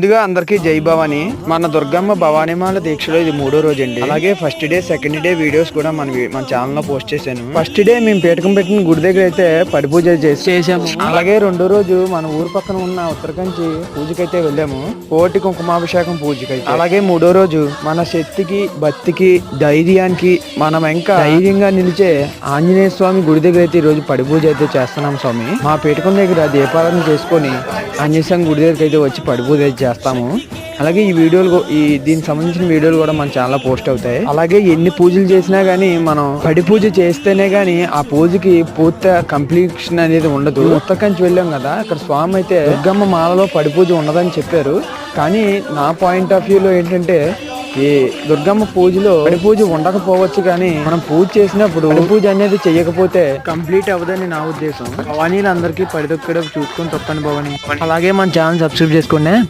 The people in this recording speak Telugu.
ముందుగా అందరికీ జై భవాని. మన దుర్గమ్మ భవానీమాల దీక్షలో ఇది 3వ రోజు అండి. అలాగే first day second day videos కూడా మన ఛానల్ లో పోస్ట్ చేశాను. ఫస్ట్ డే మేము పీఠకం పెట్టిన గుడి దగ్గర అయితే పడి పూజ చేసాము. అలాగే 2వ రోజు మన ఊరు పక్కన ఉన్న ఉత్తరకంచి పూజకైతే వెళ్ళాము, కోటి కుంకుమాభిషేకం పూజకైతే. అలాగే 3వ రోజు మన శక్తికి భక్తికి ధైర్యానికి మనం ఇంకా ధైర్యంగా నిలిచే ఆంజనేయ స్వామి గుడి దగ్గర అయితే ఈ రోజు పడి పూజ అయితే చేస్తున్నాం స్వామి. మా పీఠకం దగ్గర దీపారాధన చేసుకొని ఆంజనేయ స్వామి గుడి దగ్గరికి అయితే వచ్చి పడి పూజ చేస్తాము. అలాగే ఈ వీడియోలు దీనికి సంబంధించిన వీడియోలు కూడా మన ఛానల్ పోస్ట్ అవుతాయి. అలాగే ఎన్ని పూజలు చేసినా గానీ మనం పడి పూజ చేస్తేనే గానీ ఆ పూజకి పూర్తి కంప్లీషన్ అనేది ఉండదు. ఉత్తరకంచి వెళ్ళాం కదా, అక్కడ స్వామి అయితే దుర్గమ్మ మాలలో పడి పూజ ఉండదని చెప్పారు. కానీ నా పాయింట్ ఆఫ్ వ్యూలో ఏంటంటే ఈ దుర్గమ్మ పూజలో పడి పూజ ఉండకపోవచ్చు, కానీ మనం పూజ చేసినప్పుడు పడి పూజ అనేది చెయ్యకపోతే కంప్లీట్ అవ్వదని నా ఉద్దేశం. భవానీలు అందరికీ పడి దొక్కడం చూసుకొని తొక్కండి భవాని. అలాగే మన ఛానల్ సబ్స్క్రైబ్ చేసుకోండి.